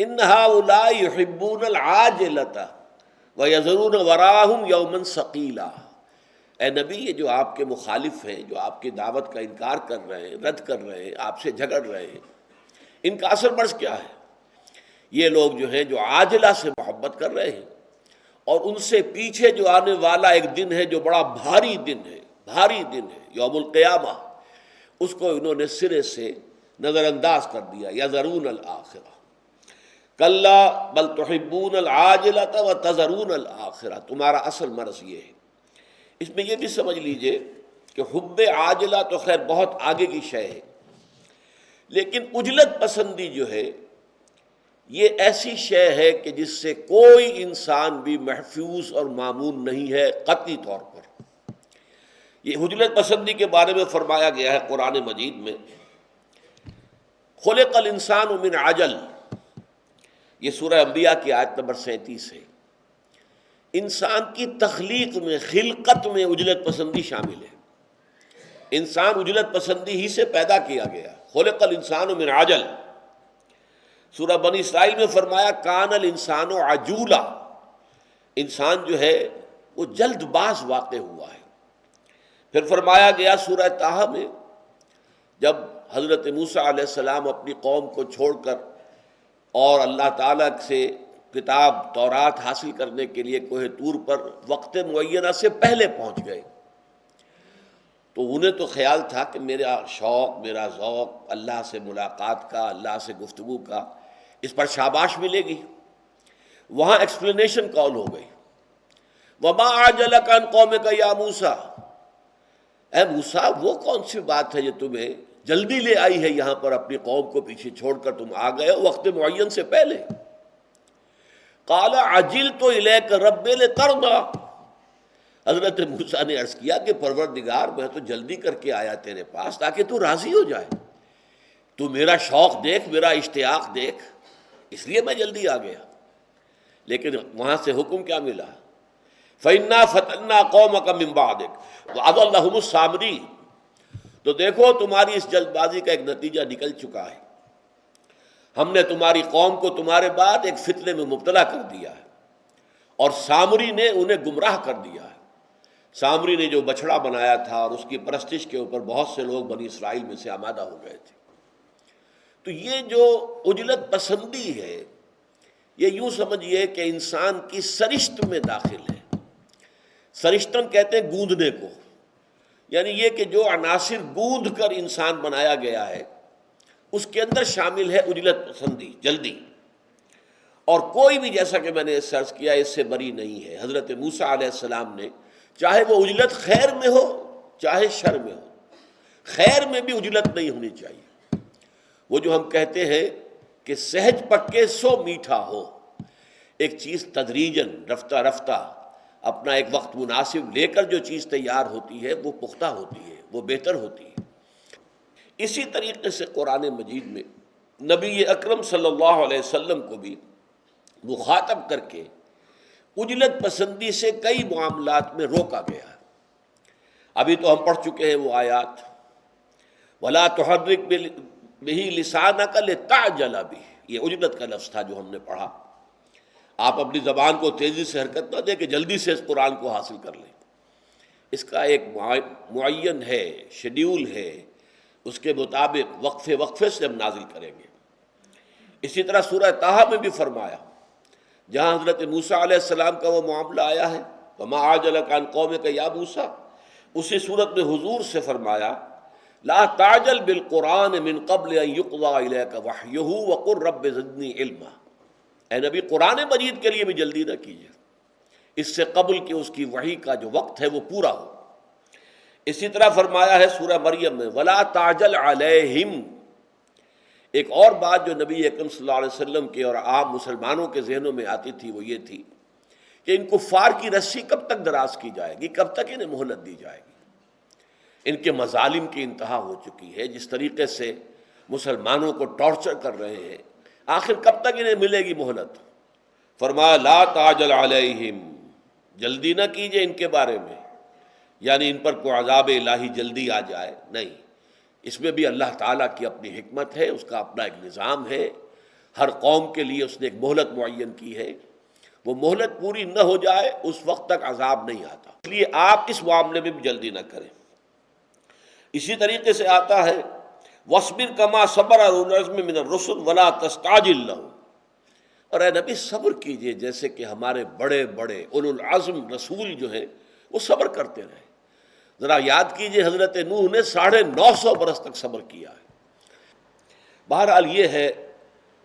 ان ہؤلاء یحبون العاجلۃ ویذرون وراءہم یوما ثقیلا۔ اے نبی، یہ جو آپ کے مخالف ہیں، جو آپ کی دعوت کا انکار کر رہے ہیں، رد کر رہے ہیں، آپ سے جھگڑ رہے ہیں، ان کا اثر مرض کیا ہے؟ یہ لوگ جو ہیں جو عاجلہ سے محبت کر رہے ہیں، اور ان سے پیچھے جو آنے والا ایک دن ہے جو بڑا بھاری دن ہے، بھاری دن ہے، یوم القیامہ، اس کو انہوں نے سرے سے نظر انداز کر دیا۔ یذرون الآخرہ کلا بل تحبون العاجلۃ وتذرون الآخرہ۔ تمہارا اصل مرض یہ ہے۔ اس میں یہ بھی سمجھ لیجئے کہ حب عاجلہ تو خیر بہت آگے کی شے ہے، لیکن عجلت پسندی جو ہے یہ ایسی شے ہے کہ جس سے کوئی انسان بھی محفوظ اور مامون نہیں ہے قطعی طور پر۔ یہ عجلت پسندی کے بارے میں فرمایا گیا ہے قرآن مجید میں، خلق الانسان من عجل، یہ سورہ انبیاء کی آیت نمبر 37 ہے۔ انسان کی تخلیق میں، خلقت میں عجلت پسندی شامل ہے۔ انسان عجلت پسندی ہی سے پیدا کیا گیا۔ خلق الانسان من عجل، سورہ بنی اسرائیل میں فرمایا کان الانسان عجولا، انسان جو ہے وہ جلد باز واقع ہوا ہے۔ پھر فرمایا گیا سورہ طٰہٰ میں، جب حضرت موسیٰ علیہ السلام اپنی قوم کو چھوڑ کر اور اللہ تعالیٰ سے کتاب تورات حاصل کرنے کے لیے کوہ طور پر وقت معینہ سے پہلے پہنچ گئے، تو انہیں تو خیال تھا کہ میرا شوق، میرا ذوق اللہ سے ملاقات کا، اللہ سے گفتگو کا، اس پر شاباش ملے گی۔ وہاں ایکسپلینیشن کال ہو گئی، وَمَا أَعْجَلَكَ عَنْ قَوْمِكَ يَا موسیٰ، اے موسیٰ وہ کون سی بات ہے جو تمہیں جلدی لے آئی ہے یہاں پر اپنی قوم کو پیچھے چھوڑ کر تم آ گئے ہو وقت معین سے پہلے؟ قَالَ عَجِلْتُ إِلَيْكَ رَبِّ لِتَرْضَىٰ، حضرت موسیٰ نے عرض کیا کہ پروردگار میں تو جلدی کر کے آیا تیرے پاس تاکہ تو راضی ہو جائے، تو میرا شوق دیکھ، میرا اشتیاق دیکھ، اس لیے میں جلدی آ گیا۔ لیکن وہاں سے حکم کیا ملا؟ فَإِنَّا فَتَنَّا قَوْمَكَ مِن بَعْدِكَ وَأَضَلَّهُمُ السَّامِرِينَ، تو دیکھو تمہاری اس جلد بازی کا ایک نتیجہ نکل چکا ہے، ہم نے تمہاری قوم کو تمہارے بعد ایک فتنے میں مبتلا کر دیا ہے، اور سامری نے انہیں گمراہ کر دیا ہے۔ سامری نے جو بچھڑا بنایا تھا اور اس کی پرستش کے اوپر بہت سے لوگ بنی اسرائیل میں سے آمادہ ہو گئے تھے۔ تو یہ جو عجلت پسندی ہے، یہ یوں سمجھیے کہ انسان کی سرشت میں داخل ہے۔ سرشتن کہتے ہیں گوندنے کو، یعنی یہ کہ جو عناصر گوندھ کر انسان بنایا گیا ہے اس کے اندر شامل ہے عجلت پسندی، جلدی، اور کوئی بھی جیسا کہ میں نے سرچ کیا اس سے بری نہیں ہے۔ حضرت موسیٰ علیہ السلام نے چاہے وہ عجلت خیر میں ہو چاہے شر میں ہو، خیر میں بھی عجلت نہیں ہونی چاہیے۔ وہ جو ہم کہتے ہیں کہ سہج پکے سو میٹھا ہو، ایک چیز تدریجاً رفتہ رفتہ اپنا ایک وقت مناسب لے کر جو چیز تیار ہوتی ہے وہ پختہ ہوتی ہے، وہ بہتر ہوتی ہے۔ اسی طریقے سے قرآن مجید میں نبی اکرم صلی اللہ علیہ وسلم کو بھی مخاطب کر کے عجلت پسندی سے کئی معاملات میں روکا گیا ہے۔ ابھی تو ہم پڑھ چکے ہیں وہ آیات، وَلَا تُحَرِّكْ بِهِ لِسَانَكَ لِتَعْجَلَ بِهِ، یہ عجلت کا لفظ تھا جو ہم نے پڑھا۔ آپ اپنی زبان کو تیزی سے حرکت نہ دیں کہ جلدی سے اس قرآن کو حاصل کر لیں، اس کا ایک معین ہے، شیڈیول ہے، اس کے مطابق وقفے وقفے سے ہم نازل کریں گے۔ اسی طرح سورہ طٰہٰ میں بھی فرمایا، جہاں حضرت موسیٰ علیہ السلام کا وہ معاملہ آیا ہے، وَمَا أَعْجَلَكَ عَنْ قَوْمِكَ يَا موسیٰ، اسی صورت میں حضور سے فرمایا لَا تَعْجَلْ بِالْقُرْآنِ مِن قَبْلِ أَن يُقْضَىٰ إِلَيْكَ وَحْيُهُ وَقُلْ رَبِّ زِدْنِي عِلْمًا، اے نبی قرآن مجید کے لیے بھی جلدی نہ کیجیے، اس سے قبل کہ اس کی وحی کا جو وقت ہے وہ پورا ہو۔ اسی طرح فرمایا ہے سورہ مریم میں وَلَا تَعْجَلْ عَلَيْهِمْ۔ ایک اور بات جو نبی اکرم صلی اللہ علیہ وسلم کے اور عام مسلمانوں کے ذہنوں میں آتی تھی وہ یہ تھی کہ ان کفار کی رسی کب تک دراز کی جائے گی، کب تک انہیں مہلت دی جائے گی۔ ان کے مظالم کی انتہا ہو چکی ہے، جس طریقے سے مسلمانوں کو ٹارچر کر رہے ہیں، آخر کب تک انہیں ملے گی مہلت؟ فرمایا لا تعجل علیہم، جلدی نہ کیجئے ان کے بارے میں، یعنی ان پر کوئی عذاب الہی جلدی آ جائے، نہیں، اس میں بھی اللہ تعالیٰ کی اپنی حکمت ہے، اس کا اپنا ایک نظام ہے، ہر قوم کے لیے اس نے ایک مہلت معین کی ہے، وہ مہلت پوری نہ ہو جائے اس وقت تک عذاب نہیں آتا، اس لیے آپ اس معاملے میں بھی جلدی نہ کریں۔ اسی طریقے سے آتا ہے وَاصْبِرْ كَمَا صَبَرَ أُولُو الْعَزْمِ مِنَ الرُّسُلِ وَلَا تَسْتَعْجِلْ لَهُمْ، اور اے نبی صبر کیجئے جیسے کہ ہمارے بڑے بڑے اولو العزم رسول جو ہیں وہ صبر کرتے رہے۔ ذرا یاد کیجئے حضرت نوح نے 950 برس تک صبر کیا ہے۔ بہرحال یہ ہے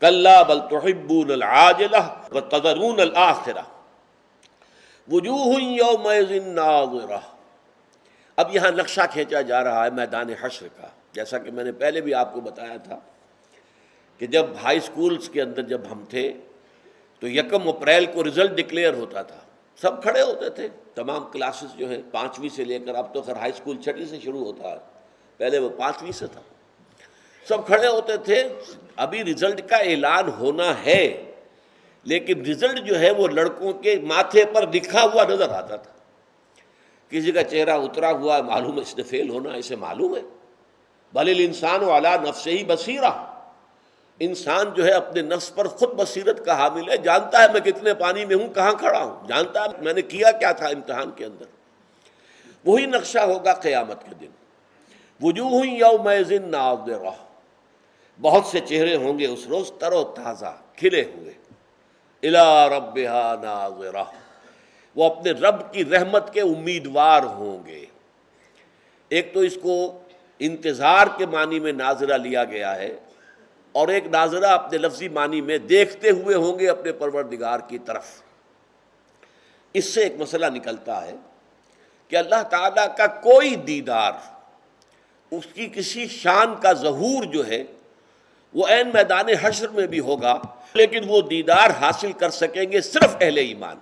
کَلَّا بَلْ تُحِبُّونَ الْعَاجِلَةَ وَتَذَرُونَ الْآخِرَةَ وُجُوهٌ يَوْمَئِذٍ نَاظِرَةٌ۔ اب یہاں نقشہ کھینچا جا رہا ہے میدان حشر کا، جیسا کہ میں نے پہلے بھی آپ کو بتایا تھا کہ جب ہائی سکولز کے اندر جب ہم تھے تو 1 اپریل کو رزلٹ ڈکلیئر ہوتا تھا، سب کھڑے ہوتے تھے، تمام کلاسز جو ہیں 5ویں سے لے کر، اب تو خیر ہائی سکول 6ٹھی سے شروع ہوتا ہے، پہلے وہ 5ویں سے تھا، سب کھڑے ہوتے تھے۔ ابھی رزلٹ کا اعلان ہونا ہے لیکن رزلٹ جو ہے وہ لڑکوں کے ماتھے پر لکھا ہوا نظر آتا تھا، کسی کا چہرہ اترا ہوا ہے، معلوم ہے اس نے فیل ہونا، اسے معلوم ہے۔ بل الانسان علی نفسہ بصیرہ، انسان جو ہے اپنے نفس پر خود بصیرت کا حامل ہے، جانتا ہے میں کتنے پانی میں ہوں، کہاں کھڑا ہوں، جانتا ہے میں نے کیا کیا تھا امتحان کے اندر۔ وہی نقشہ ہوگا قیامت کے دن، وجوہ یومئذ ناظرہ، بہت سے چہرے ہوں گے اس روز تر و تازہ کھلے ہوئے، الی ربہا ناظرہ، وہ اپنے رب کی رحمت کے امیدوار ہوں گے۔ ایک تو اس کو انتظار کے معنی میں ناظرہ لیا گیا ہے، اور ایک ناظرہ اپنے لفظی معنی میں دیکھتے ہوئے ہوں گے اپنے پروردگار کی طرف۔ اس سے ایک مسئلہ نکلتا ہے کہ اللہ تعالیٰ کا کوئی دیدار، اس کی کسی شان کا ظہور جو ہے وہ عین میدان حشر میں بھی ہوگا، لیکن وہ دیدار حاصل کر سکیں گے صرف اہل ایمان،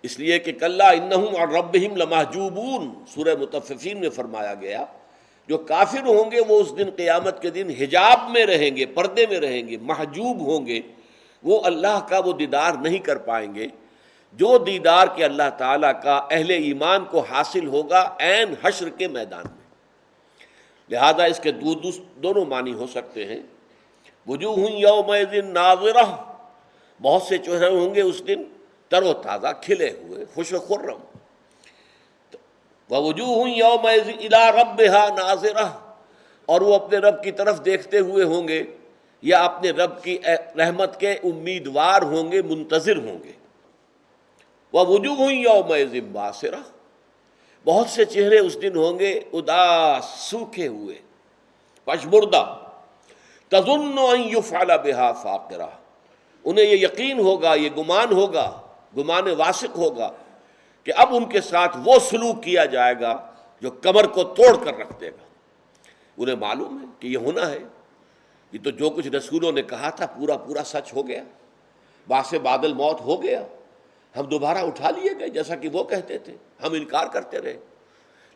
اس لیے کہ کلا انہم عن ربہم لمحجوبون، سورہ مطففین میں فرمایا گیا جو کافر ہوں گے وہ اس دن قیامت کے دن حجاب میں رہیں گے، پردے میں رہیں گے، محجوب ہوں گے، وہ اللہ کا وہ دیدار نہیں کر پائیں گے جو دیدار کے اللہ تعالیٰ کا اہل ایمان کو حاصل ہوگا عین حشر کے میدان میں۔ لہذا اس کے دونوں معنی ہو سکتے ہیں، وجوہ یومئذ ناظرہ، بہت سے چہرے ہوں گے اس دن تر و تازہ کھلے ہوئے، خوش و خرم، وَوُجُوهٌ يَوْمَئِذٍ إِلَىٰ رَبِّهَا نَاظِرَةٌ، اور وہ اپنے رب کی طرف دیکھتے ہوئے ہوں گے یا اپنے رب کی رحمت کے امیدوار ہوں گے، منتظر ہوں گے۔ وَوُجُوهٌ يَوْمَئِذٍ بَاسِرَةٌ، بہت سے چہرے اس دن ہوں گے اداس، سوکھے ہوئے، پشمردہ، تَظُنُّ أَن يُفْعَلَ بِهَا فَاقِرَةٌ، انہیں یہ یقین ہوگا، یہ گمان ہوگا، گمان واثق ہوگا کہ اب ان کے ساتھ وہ سلوک کیا جائے گا جو کمر کو توڑ کر رکھ دے گا۔ انہیں معلوم ہے کہ یہ ہونا ہے، یہ تو جو کچھ رسولوں نے کہا تھا پورا پورا سچ ہو گیا، باعث بعد الموت ہو گیا، ہم دوبارہ اٹھا لیے گئے جیسا کہ وہ کہتے تھے، ہم انکار کرتے رہے،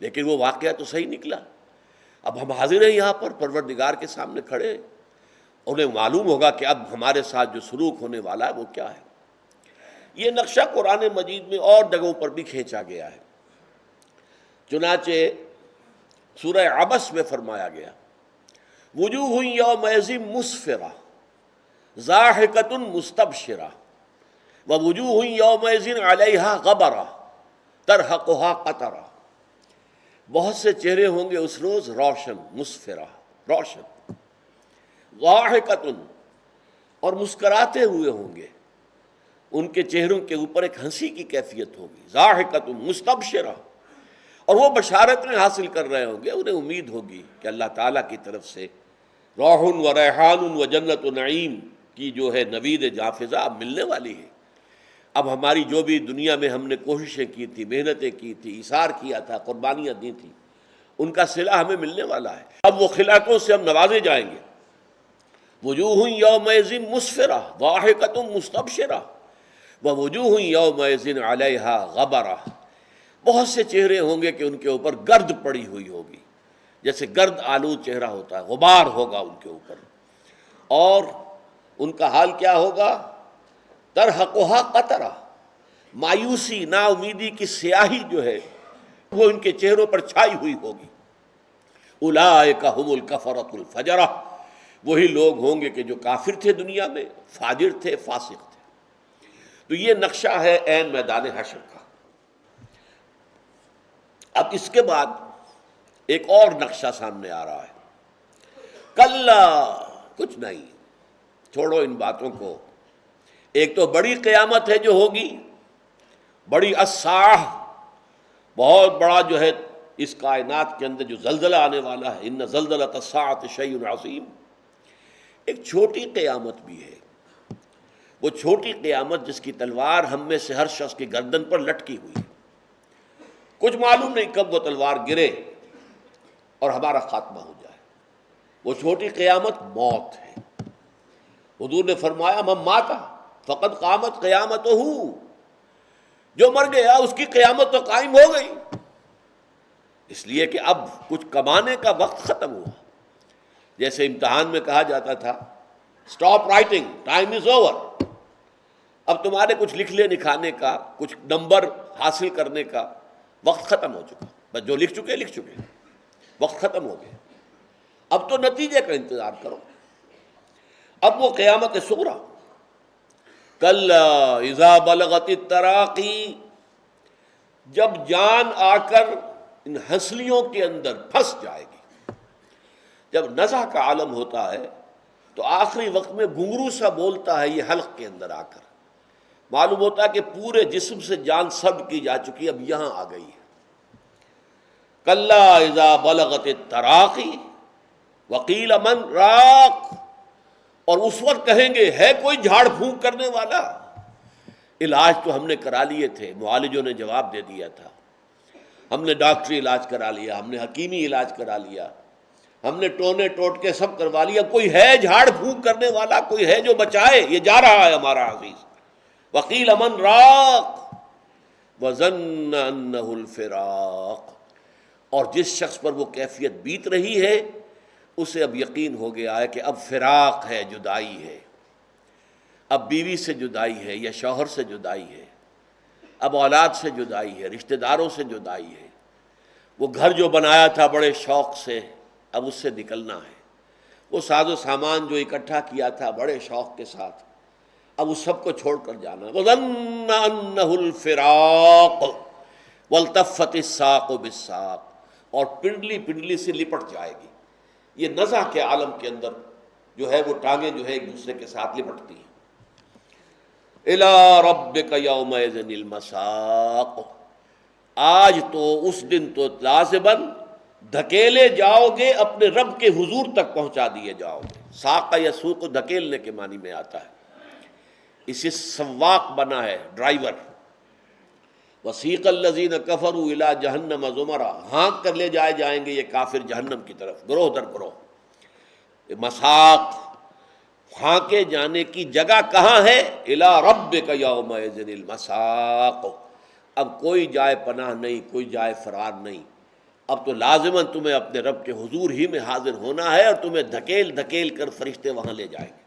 لیکن وہ واقعہ تو صحیح نکلا۔ اب ہم حاضر ہیں یہاں پر پروردگار کے سامنے کھڑے ہیں، انہیں معلوم ہوگا کہ اب ہمارے ساتھ جو سلوک ہونے والا ہے وہ کیا ہے۔ یہ نقشہ قرآن مجید میں اور جگہوں پر بھی کھینچا گیا ہے، چنانچہ سورہ عبس میں فرمایا گیا وجوہ یومئذ مسفرہ ضاحکۃ مستبشرہ ووجوہ یومئذ علیہا غبرہ ترہقہا قطرہ، بہت سے چہرے ہوں گے اس روز روشن، مسفرہ، روشن، ضاحکۃ، اور مسکراتے ہوئے ہوں گے، ان کے چہروں کے اوپر ایک ہنسی کی کیفیت ہوگی، ضاحکۃ مستبشرہ، اور وہ بشارتیں حاصل کر رہے ہوں گے، انہیں امید ہوگی کہ اللہ تعالیٰ کی طرف سے روح و ریحان و جنت و نعیم کی جو ہے نوید جافزہ اب ملنے والی ہے۔ اب ہماری جو بھی دنیا میں ہم نے کوششیں کی تھی، محنتیں کی تھی، ایثار کیا تھا، قربانیاں دی تھیں، ان کا صلہ ہمیں ملنے والا ہے، اب وہ خلاقوں سے ہم نوازے جائیں گے۔ وجوہ یومئذ مسفرہ ضاحکۃ مستبشرہ ووجوہ یومئذ علیہا غبرہ، بہت سے چہرے ہوں گے کہ ان کے اوپر گرد پڑی ہوئی ہوگی، جیسے گرد آلود چہرہ ہوتا ہے، غبار ہوگا ان کے اوپر، اور ان کا حال کیا ہوگا، ترہقہا قطرہ، مایوسی، نا امیدی کی سیاہی جو ہے وہ ان کے چہروں پر چھائی ہوئی ہوگی۔ اولئک ھم الکفرۃ الفجرہ، وہی لوگ ہوں گے کہ جو کافر تھے دنیا میں، فاجر تھے، فاسق تھے۔ تو یہ نقشہ ہے عین میدان حشر کا۔ اب اس کے بعد ایک اور نقشہ سامنے آ رہا ہے۔ کلا، کچھ نہیں، چھوڑو ان باتوں کو۔ ایک تو بڑی قیامت ہے جو ہوگی، بڑی الساعہ، بہت بڑا جو ہے اس کائنات کے اندر جو زلزلہ آنے والا ہے، ان زلزلۃ الساعۃ شیء عظیم۔ ایک چھوٹی قیامت بھی ہے، وہ چھوٹی قیامت جس کی تلوار ہم میں سے ہر شخص کی گردن پر لٹکی ہوئی ہے۔ کچھ معلوم نہیں کب وہ تلوار گرے اور ہمارا خاتمہ ہو جائے۔ وہ چھوٹی قیامت موت ہے۔ حضور نے فرمایا من مات فقد قامت قیامتہ، جو مر گیا اس کی قیامت تو قائم ہو گئی۔ اس لیے کہ اب کچھ کمانے کا وقت ختم ہوا۔ جیسے امتحان میں کہا جاتا تھا stop writing, time is over. اب تمہارے کچھ لکھنے لکھانے کا، کچھ نمبر حاصل کرنے کا وقت ختم ہو چکا، بس جو لکھ چکے، وقت ختم ہو گیا۔ اب تو نتیجے کا انتظار کرو۔ اب وہ قیامت صغریٰ، کلا اذا بلغت التراقی، جب جان آ کر ان ہنسلیوں کے اندر پھنس جائے گی۔ جب نزع کا عالم ہوتا ہے تو آخری وقت میں گھنگرو سا بولتا ہے یہ حلق کے اندر آ کر، معلوم ہوتا ہے کہ پورے جسم سے جان سلب کی جا چکی، اب یہاں آ گئی ہے۔ کلا اذا بلغت التراقی وقیل من راق، اور اس وقت کہیں گے ہے کوئی جھاڑ پھونک کرنے والا؟ علاج تو ہم نے کرا لیے تھے، معالجوں نے جواب دے دیا تھا، ہم نے ڈاکٹری علاج کرا لیا، ہم نے حکیمی علاج کرا لیا، ہم نے ٹونے ٹوٹکے سب کروا لیا، کوئی ہے جھاڑ پھونک کرنے والا؟ کوئی ہے جو بچائے؟ یہ جا رہا ہے ہمارا عزیز۔ وقیل من راق وظن انہ الفراق، اور جس شخص پر وہ کیفیت بیت رہی ہے اسے اب یقین ہو گیا ہے کہ اب فراق ہے، جدائی ہے، اب بیوی سے جدائی ہے یا شوہر سے جدائی ہے، اب اولاد سے جدائی ہے، رشتہ داروں سے جدائی ہے، وہ گھر جو بنایا تھا بڑے شوق سے اب اس سے نکلنا ہے، وہ ساز و سامان جو اکٹھا کیا تھا بڑے شوق کے ساتھ اب اس سب کو چھوڑ کر جانا ہے۔ وَظَنَّ أَنَّهُ الْفِرَاقُ وَالْتَفَّتِ السَّاقُ بِالسَّاقِ، اور پنڈلی پنڈلی سے لپٹ جائے گی۔ یہ نزع کے عالم کے اندر جو ہے وہ ٹانگیں جو ہے ایک دوسرے کے ساتھ لپٹتی ہیں۔ إِلَىٰ رَبِّكَ يَوْمَئِذٍ الْمَسَاقُ، آج تو اس دن تو لازماً دھکیلے جاؤ گے، اپنے رب کے حضور تک پہنچا دیے جاؤ گے۔ ساق یسوق دھکیلنے کے معنی میں آتا ہے، اسے سواق بنا ہے، ڈرائیور۔ وسیق الذین کفروا الی جہنم زمرا، ہانک کر لے جائیں گے یہ کافر جہنم کی طرف، گروہ در گروہ۔ مساق، ہانکے جانے کی جگہ کہاں ہے؟ الی ربک یومئذ المساق، اب کوئی جائے پناہ نہیں، کوئی جائے فرار نہیں، اب تو لازماً تمہیں اپنے رب کے حضور ہی میں حاضر ہونا ہے، اور تمہیں دھکیل دھکیل کر فرشتے وہاں لے جائیں گے۔